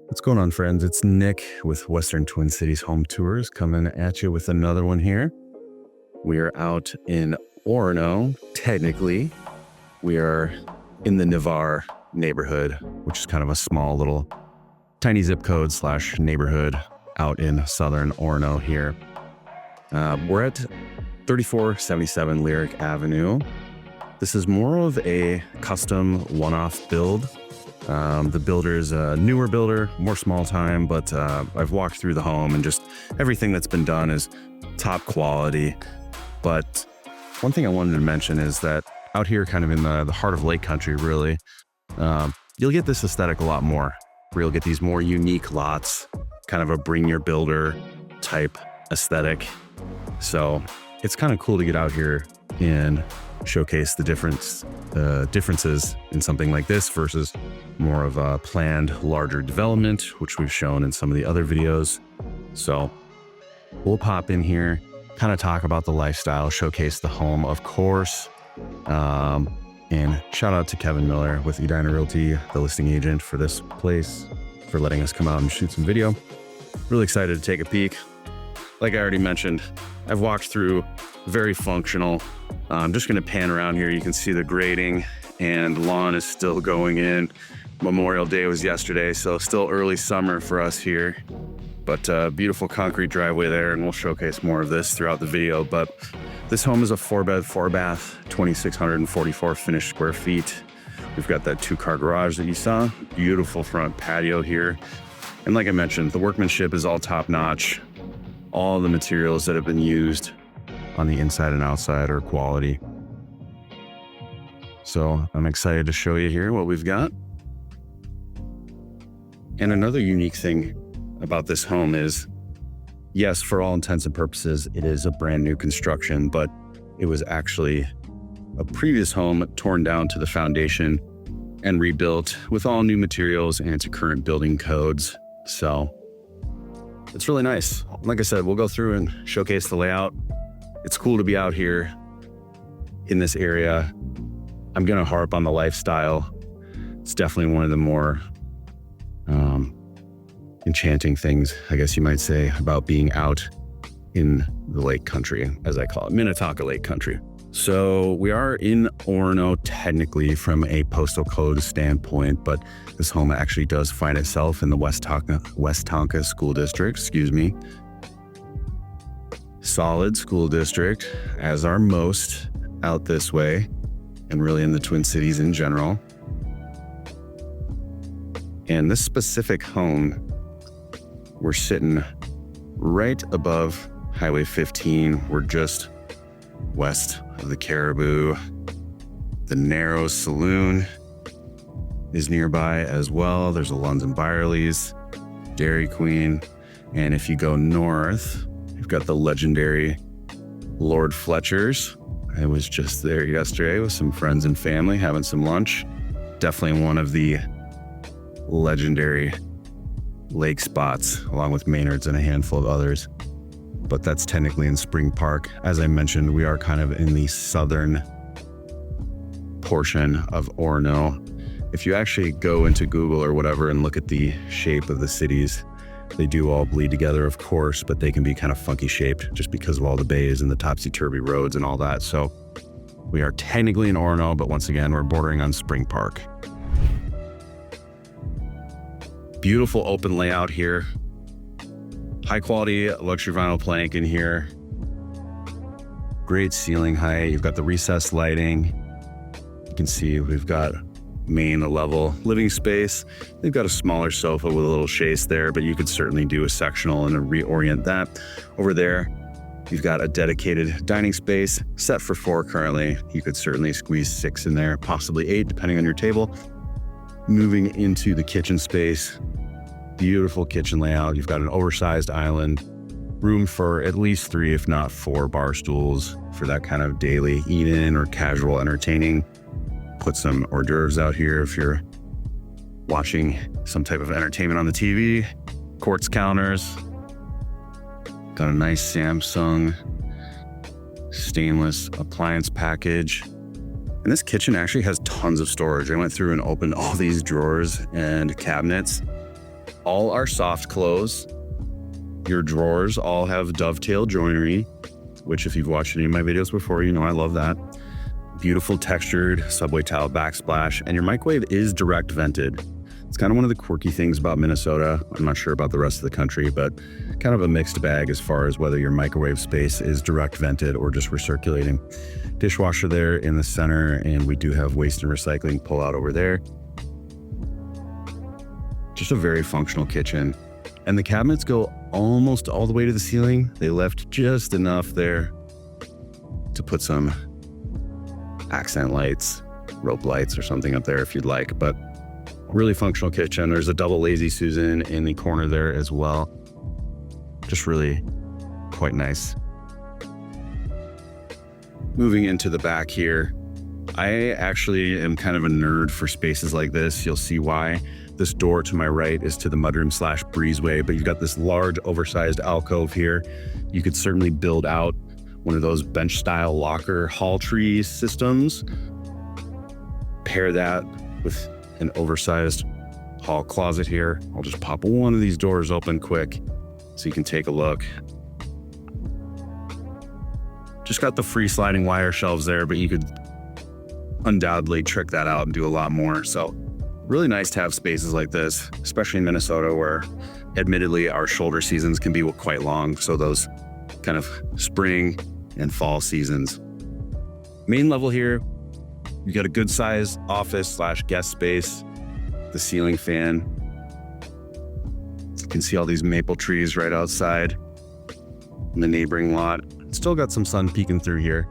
What's going on, friends? It's Nick with Western Twin Cities Home Tours coming at you with another one here. We are out in Orono. Technically, we are in the Navarre neighborhood, which is kind of a small little tiny zip code / neighborhood out in southern Orono here. We're at 3477 Lyric Avenue. This is more of a custom one-off build. The builder is a newer builder, more small time, but I've walked through the home and just everything that's been done is top quality. But one thing I wanted to mention is that out here kind of in the heart of lake country, really, you'll get this aesthetic a lot more, where you'll get these more unique lots, kind of a bring your builder type aesthetic. So it's kind of cool to get out here and showcase the differences in something like this versus more of a planned larger development, which we've shown in some of the other videos. So we'll pop in here, kind of talk about the lifestyle, showcase the home, of course. And shout out to Kevin Miller with Edina Realty, the listing agent for this place, for letting us come out and shoot some video. Really excited to take a peek. Like I already mentioned, I've walked through, very functional. I'm just going to pan around here. You can see the grading and lawn is still going in. Memorial Day was yesterday, so still early summer for us here. But beautiful concrete driveway there, and we'll showcase more of this throughout the video. But this home is a 4-bed, 4-bath, 2,644 finished square feet. We've got that 2-car garage that you saw. Beautiful front patio here. And like I mentioned, the workmanship is all top-notch. All the materials that have been used on the inside and outside are quality. So I'm excited to show you here what we've got. And another unique thing about this home is, yes, for all intents and purposes, it is a brand new construction, but it was actually a previous home torn down to the foundation and rebuilt with all new materials and to current building codes. So it's really nice. Like I said, we'll go through and showcase the layout. It's cool to be out here in this area. I'm going to harp on the lifestyle. It's definitely one of the more enchanting things, I guess you might say, about being out in the lake country, as I call it, Minnetonka Lake Country. So we are in Orono technically from a postal code standpoint, but this home actually does find itself in the West Tonka School District, Solid school district, as are most out this way, and really in the Twin Cities in general. And this specific home, we're sitting right above Highway 15. We're just west of the Caribou. The Narrows Saloon is nearby as well. There's a Lunds and Byerly's, Dairy Queen. And if you go north, you've got the legendary Lord Fletcher's. I was just there yesterday with some friends and family having some lunch. Definitely one of the legendary lake spots, along with Maynard's and a handful of others. But that's technically in Spring Park. As I mentioned, we are kind of in the southern portion of Orono. If you actually go into Google or whatever and look at the shape of the cities, they do all bleed together, of course, but they can be kind of funky shaped just because of all the bays and the topsy-turvy roads and all that. So we are technically in Orono, but once again, we're bordering on Spring Park. Beautiful open layout here. High quality luxury vinyl plank in here. Great ceiling height. You've got the recessed lighting. You can see we've got main level living space. They've got a smaller sofa with a little chaise there, but you could certainly do a sectional and reorient that. Over there, you've got a dedicated dining space set for 4 currently. You could certainly squeeze 6 in there, possibly 8, depending on your table. Moving into the kitchen space. Beautiful kitchen layout. You've got an oversized island, room for at least 3, if not 4 bar stools for that kind of daily eat-in or casual entertaining. Put some hors d'oeuvres out here if you're watching some type of entertainment on the TV. Quartz counters. Got a nice Samsung stainless appliance package. And this kitchen actually has tons of storage. I went through and opened all these drawers and cabinets. all are soft close. Your drawers all have dovetail joinery, which if you've watched any of my videos before, you know I love that. Beautiful textured subway tile backsplash, and your microwave is direct vented. It's kind of one of the quirky things about Minnesota. I'm not sure about the rest of the country, but kind of a mixed bag as far as whether your microwave space is direct vented or just recirculating. Dishwasher there in the center, and we do have waste and recycling pull out over there. Just a very functional kitchen. And the cabinets go almost all the way to the ceiling. They left just enough there to put some accent lights, rope lights or something up there if you'd like, but really functional kitchen. There's a double Lazy Susan in the corner there as well. Just really quite nice. Moving into the back here, I actually am kind of a nerd for spaces like this. You'll see why. This door to my right is to the mudroom / breezeway, but you've got this large oversized alcove here. You could certainly build out one of those bench style locker hall tree systems. Pair that with an oversized hall closet here. I'll just pop one of these doors open quick so you can take a look. Just got the free sliding wire shelves there, but you could undoubtedly trick that out and do a lot more. So really nice to have spaces like this, especially in Minnesota, where admittedly our shoulder seasons can be quite long. So those kind of spring and fall seasons. Main level here, you got a good sized office / guest space, the ceiling fan. You can see all these maple trees right outside in the neighboring lot. Still got some sun peeking through here.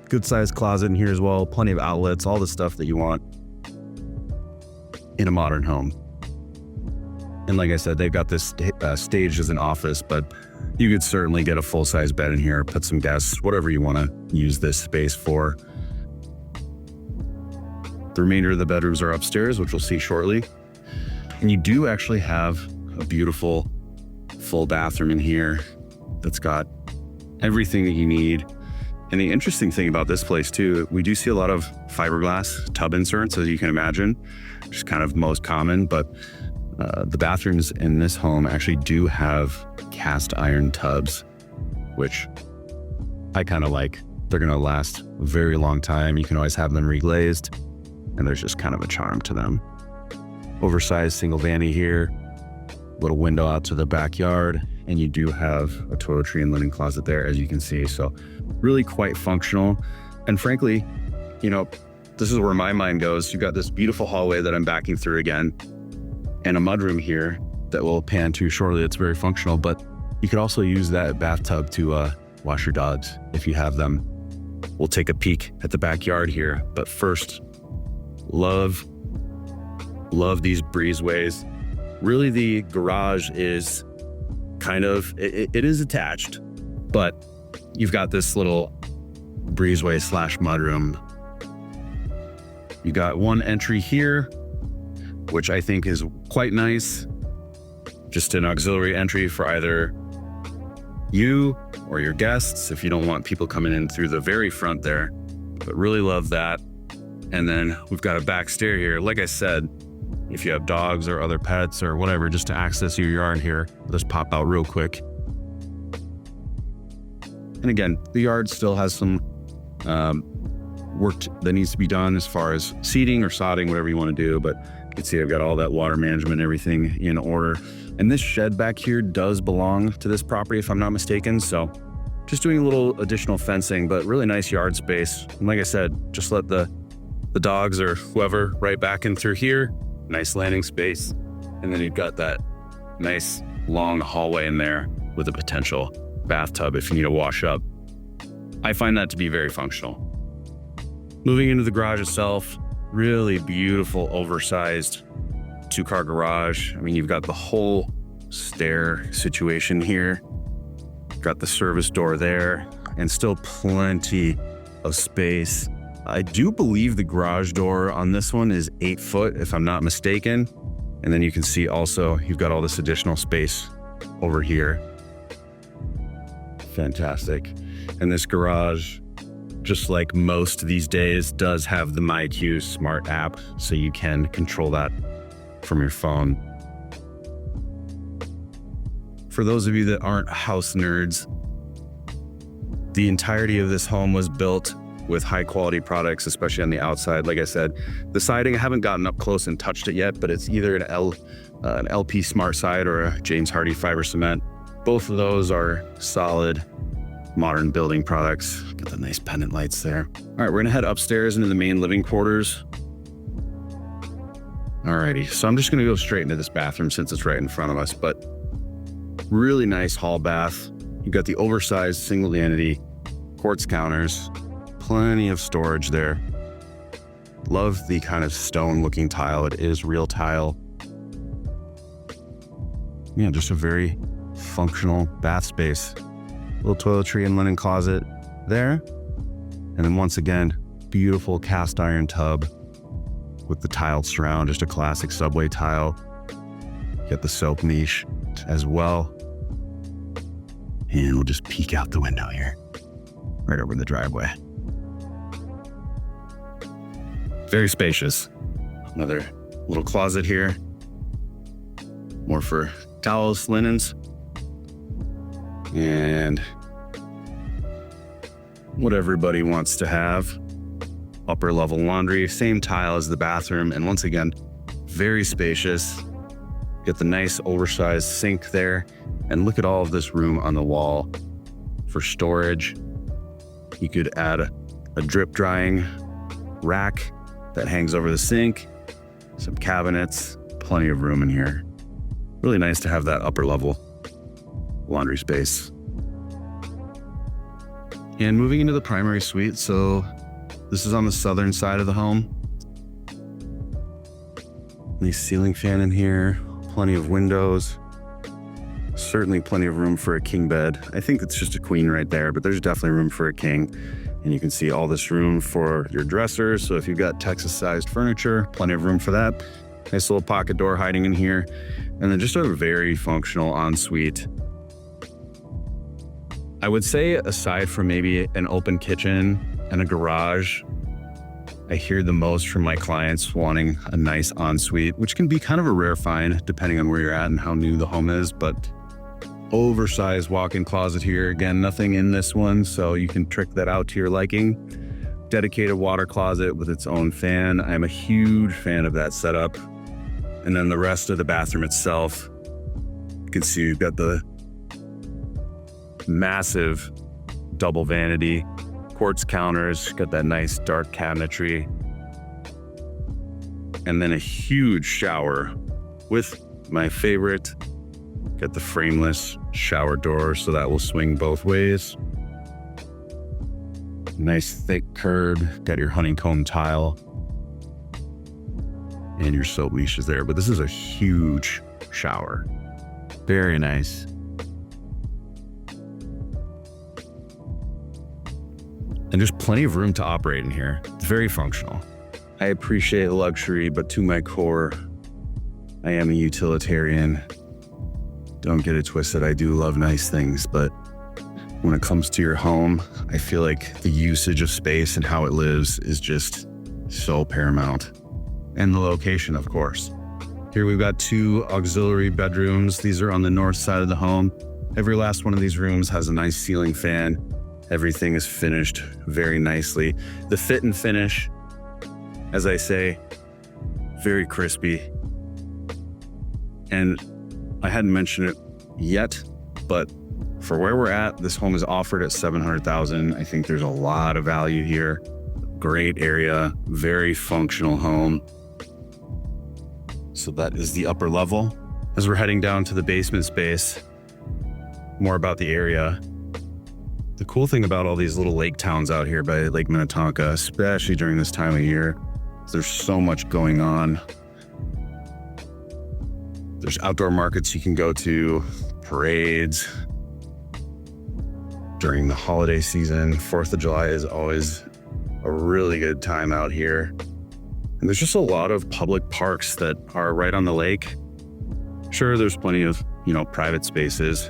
Good sized closet in here as well. Plenty of outlets, all the stuff that you want in a modern home. And like I said, they've got this staged as an office, but you could certainly get a full-size bed in here, put some guests, whatever you want to use this space for. The remainder of the bedrooms are upstairs, which we'll see shortly. And you do actually have a beautiful full bathroom in here that's got everything that you need. And the interesting thing about this place too, we do see a lot of fiberglass tub inserts, as you can imagine, which is kind of most common, but the bathrooms in this home actually do have cast iron tubs, which I kind of like. They're going to last a very long time. You can always have them reglazed, and there's just kind of a charm to them. Oversized single vanity here, little window out to the backyard, and you do have a toiletry and linen closet there, as you can see. So really quite functional. And frankly, you know, this is where my mind goes. You've got this beautiful hallway that I'm backing through again, and a mudroom here that we'll pan to shortly. It's very functional, but you could also use that bathtub to wash your dogs if you have them. We'll take a peek at the backyard here, but first, love these breezeways. Really, the garage is kind of, it is attached, but you've got this little breezeway / mudroom. You got one entry here, which I think is quite nice. Just an auxiliary entry for either you or your guests if you don't want people coming in through the very front there, but really love that. And then we've got a back stair here. Like I said, if you have dogs or other pets or whatever, just to access your yard here, just pop out real quick. And again, the yard still has some work that needs to be done as far as seeding or sodding, whatever you want to do. But you can see I've got all that water management, everything in order. And this shed back here does belong to this property, if I'm not mistaken. So just doing a little additional fencing, but really nice yard space. And like I said, just let the dogs or whoever right back in through here. Nice landing space. And then you've got that nice long hallway in there with a potential bathtub if you need to wash up. I find that to be very functional. Moving into the garage itself, really beautiful, oversized 2-car garage. I mean, you've got the whole stair situation here. Got the service door there, and still plenty of space. I do believe the garage door on this one is 8 foot, if I'm not mistaken. And then you can see also, you've got all this additional space over here. Fantastic. And this garage, just like most these days, does have the MyQ Smart app, so you can control that from your phone. For those of you that aren't house nerds, the entirety of this home was built with high quality products, especially on the outside. Like I said, the siding, I haven't gotten up close and touched it yet, but it's either an LP Smart Side or a James Hardie fiber cement. Both of those are solid, modern building products. Got the nice pendant lights there. All right, we're gonna head upstairs into the main living quarters. Alrighty, so I'm just gonna go straight into this bathroom since it's right in front of us, but really nice hall bath. You've got the oversized single vanity, quartz counters, plenty of storage there. Love the kind of stone looking tile. It is real tile. Yeah, just a very functional bath space. Little toiletry and linen closet there. And then once again, beautiful cast iron tub with the tiled surround, just a classic Subway tile. Get the soap niche as well. And we'll just peek out the window here, right over the driveway. Very spacious. Another little closet here. More for towels, linens, and what everybody wants to have. Upper level laundry, same tile as the bathroom. And once again, very spacious. Get the nice oversized sink there. And look at all of this room on the wall for storage. You could add a drip drying rack that hangs over the sink, some cabinets, plenty of room in here. Really nice to have that upper level laundry space. And moving into the primary suite, so this is on the southern side of the home. Nice ceiling fan in here, plenty of windows. Certainly plenty of room for a king bed. I think it's just a queen right there, but there's definitely room for a king. And you can see all this room for your dressers. So if you've got Texas-sized furniture, plenty of room for that. Nice little pocket door hiding in here. And then just a very functional ensuite. I would say aside from maybe an open kitchen and a garage, I hear the most from my clients wanting a nice ensuite, which can be kind of a rare find depending on where you're at and how new the home is, but oversized walk-in closet here. Again, nothing in this one, so you can trick that out to your liking. Dedicated water closet with its own fan. I'm a huge fan of that setup. And then the rest of the bathroom itself, you can see you've got the massive double vanity, quartz counters, got that nice dark cabinetry, and then a huge shower with my favorite, got the frameless shower door, so that will swing both ways. Nice thick curb, got your honeycomb tile, and your soap leash is there, but this is a huge shower. Very nice. And there's plenty of room to operate in here. It's very functional. I appreciate luxury, but to my core, I am a utilitarian. Don't get it twisted. I do love nice things, but when it comes to your home, I feel like the usage of space and how it lives is just so paramount. And the location, of course. Here we've got 2 auxiliary bedrooms. These are on the north side of the home. Every last one of these rooms has a nice ceiling fan. Everything is finished very nicely. The fit and finish, as I say, very crispy. And I hadn't mentioned it yet, but for where we're at, this home is offered at $700,000. I think there's a lot of value here. Great area, very functional home. So that is the upper level. As we're heading down to the basement space, more about the area. The cool thing about all these little lake towns out here by Lake Minnetonka, especially during this time of year, is there's so much going on. There's outdoor markets you can go to, parades. During the holiday season, 4th of July is always a really good time out here. And there's just a lot of public parks that are right on the lake. Sure, there's plenty of, private spaces,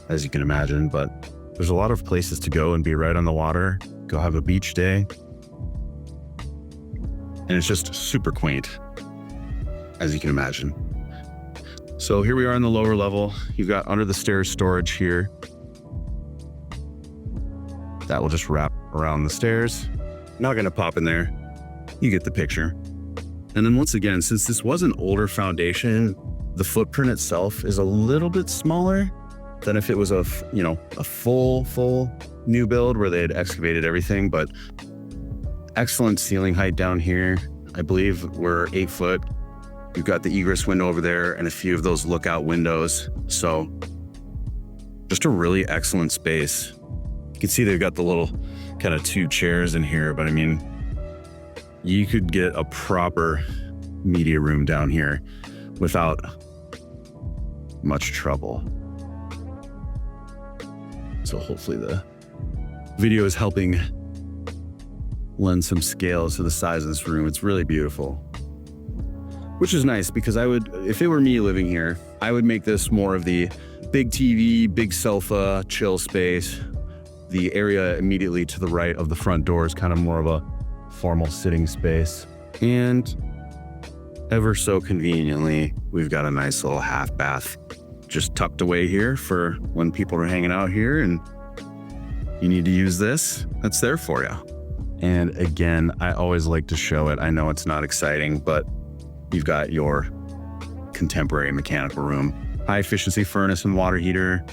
as you can imagine, but there's a lot of places to go and be right on the water, go have a beach day. And it's just super quaint. as you can imagine. So here we are on the lower level. You've got under the stairs storage here. That will just wrap around the stairs. Not gonna pop in there. You get the picture. And then once again, since this was an older foundation, the footprint itself is a little bit smaller than if it was a full new build where they had excavated everything, but excellent ceiling height down here. I believe we're 8 foot. You've got the egress window over there and a few of those lookout windows. So just a really excellent space. You can see they've got the little kind of 2 chairs in here, but I mean, you could get a proper media room down here without much trouble. So hopefully the video is helping lend some scale to the size of this room. It's really beautiful, which is nice because if it were me living here, I would make this more of the big TV, big sofa, chill space. The area immediately to the right of the front door is kind of more of a formal sitting space. And ever so conveniently, we've got a nice little half bath just tucked away here for when people are hanging out here and you need to use this, that's there for you. And again, I always like to show it. I know it's not exciting, but you've got your contemporary mechanical room, high efficiency furnace and water heater.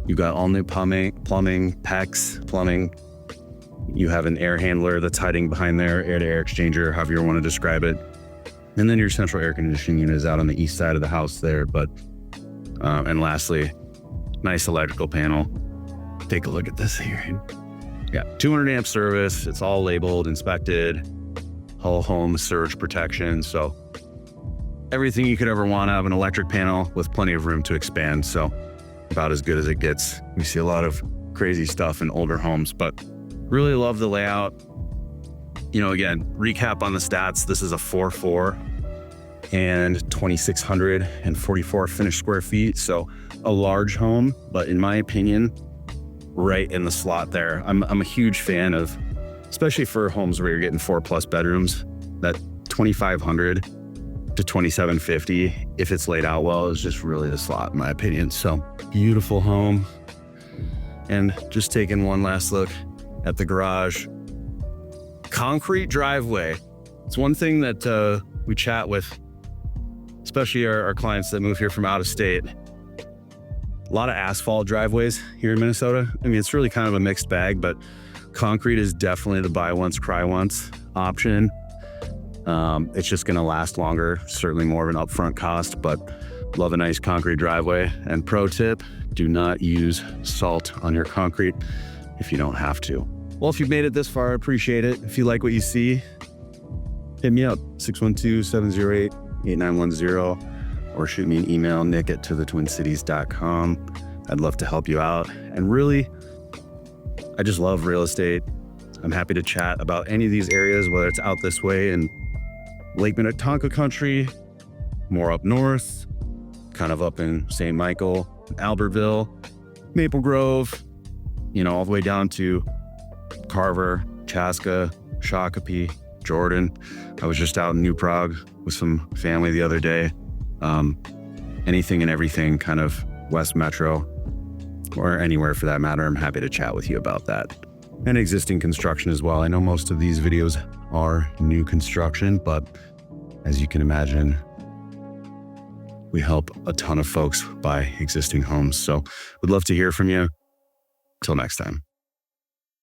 You've got all new plumbing, PEX plumbing. You have an air handler that's hiding behind there, air to air exchanger, however you want to describe it. And then your central air conditioning unit is out on the east side of the house there. But, and lastly, nice electrical panel. Take a look at this here. Yeah, 200 amp service. It's all labeled, inspected, whole home surge protection. So everything you could ever want out of an electric panel with plenty of room to expand. So about as good as it gets. We see a lot of crazy stuff in older homes, but really love the layout. You know, again, recap on the stats. This is a 4.4 and 2,644 finished square feet. So a large home, but in my opinion, right in the slot there. I'm a huge fan of, especially for homes where you're getting 4+ bedrooms, that 2,500 to 2,750, if it's laid out well, is just really the slot in my opinion. So beautiful home. And just taking one last look at the garage. Concrete driveway. It's one thing that we chat with, especially our clients that move here from out of state. A lot of asphalt driveways here in Minnesota. I mean, it's really kind of a mixed bag, but concrete is definitely the buy once, cry once option. It's just gonna last longer, certainly more of an upfront cost, but love a nice concrete driveway. And pro tip, do not use salt on your concrete if you don't have to. Well, if you've made it this far, I appreciate it. If you like what you see, hit me up, 612-708-8910, or shoot me an email, nick@tothetwincities.com. I'd love to help you out. And really, I just love real estate. I'm happy to chat about any of these areas, whether it's out this way in Lake Minnetonka country, more up north, kind of up in St. Michael, Albertville, Maple Grove, you know, all the way down to Carver, Chaska, Shakopee, Jordan. I was just out in New Prague with some family the other day. Anything and everything kind of West Metro or anywhere for that matter, I'm happy to chat with you about that. And existing construction as well. I know most of these videos are new construction, but as you can imagine, we help a ton of folks buy existing homes. So we'd love to hear from you. Till next time.